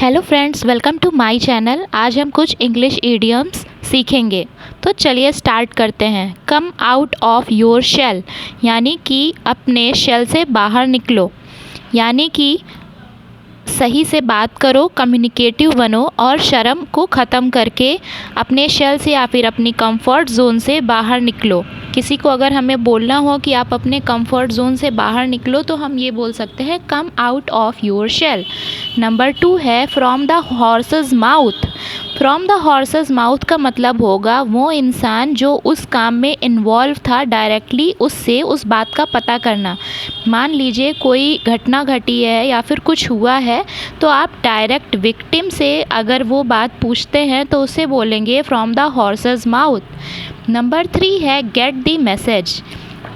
Hello friends, welcome to my channel. आज हम कुछ इंग्लिश इडियम्स सीखेंगे। तो चलिए स्टार्ट करते हैं। Come out of your shell यानी कि अपने शेल से बाहर निकलो, यानी कि सही से बात करो, कम्युनिकेटिव बनो और शर्म को ख़त्म करके अपने शेल से या फिर अपनी कंफर्ट जोन से बाहर निकलो। किसी को अगर हमें बोलना हो कि आप अपने कंफर्ट जोन से बाहर निकलो तो हम ये बोल सकते हैं come out of your shell. Number 2 है from the horse's mouth. From the horse's mouth का मतलब होगा वो इंसान जो उस काम में इन्वॉल्व था, डायरेक्टली उससे उस बात का पता करना। मान लीजिए कोई घटना घटी है या फिर कुछ हुआ है तो आप डायरेक्ट विक्टिम से अगर वो बात पूछते हैं तो उसे बोलेंगे from the horse's mouth. Number 3 है get the message.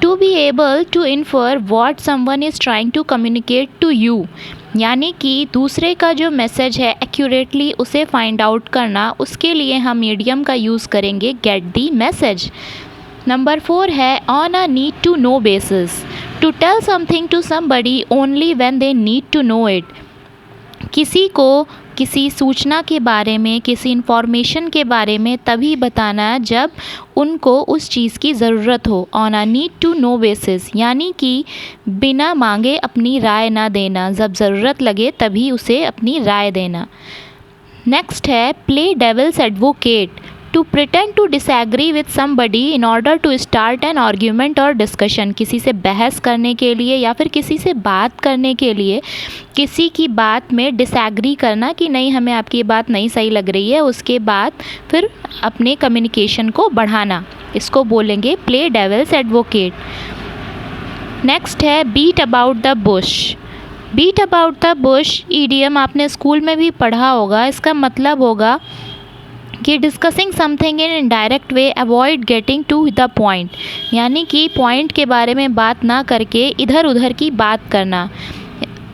To be able to infer what someone is trying to communicate to you, यानी कि दूसरे का जो मैसेज है एक्यूरेटली उसे फाइंड आउट करना, उसके लिए हम मीडियम का यूज़ करेंगे गेट दी मैसेज। नंबर 4 है on a need to know basis. To tell something to somebody only when they need to know it. किसी को किसी सूचना के बारे में, किसी इन्फॉर्मेशन के बारे में तभी बताना जब उनको उस चीज़ की ज़रूरत हो। On a need to know basis यानी कि बिना मांगे अपनी राय ना देना, जब ज़रूरत लगे तभी उसे अपनी राय देना। नेक्स्ट है play devil's advocate. To pretend to disagree with somebody in order to start an argument और डिस्कशन। किसी से बहस करने के लिए या फिर किसी से बात करने के लिए किसी की बात में डिसएग्री करना कि नहीं, हमें आपकी ये बात नहीं सही लग रही है, उसके बाद फिर अपने कम्युनिकेशन को बढ़ाना, इसको बोलेंगे प्ले डेविल्स एडवोकेट। नेक्स्ट है beat about the bush. Beat about the bush idiom आपने स्कूल में भी पढ़ा होगा। इसका मतलब होगा कि discussing something in indirect way, avoid getting to the point, यानी कि पॉइंट के बारे में बात ना करके इधर उधर की बात करना।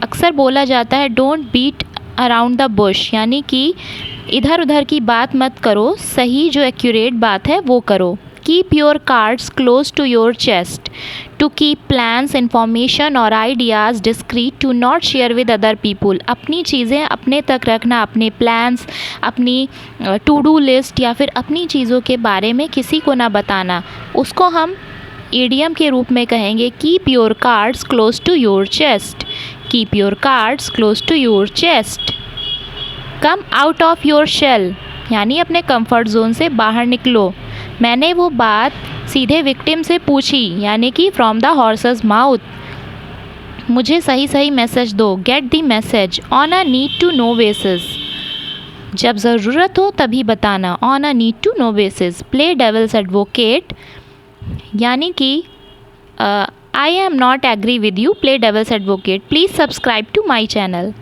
अक्सर बोला जाता है don't beat around the bush, यानी कि इधर उधर की बात मत करो, सही जो एक्यूरेट बात है वो करो। Keep your cards close to your chest. To keep plans, information और ideas discreet, to not share with other people. अपनी चीज़ें अपने तक रखना, अपने प्लान्स, अपनी टू डू लिस्ट या फिर अपनी चीज़ों के बारे में किसी को ना बताना, उसको हम ईडियम के रूप में कहेंगे keep your cards close to your chest. Keep your cards close to your chest. Come out of your shell यानी अपने कंफर्ट जोन से बाहर निकलो। मैंने वो बात सीधे विक्टिम से पूछी, यानी कि फ्रॉम द हॉर्सेस माउथ। मुझे सही सही मैसेज दो, get the message. On a need to know basis, जब ज़रूरत हो तभी बताना, on a need to know basis. Play devil's advocate यानी कि I am not agree with you, play devil's advocate. Please subscribe to my channel.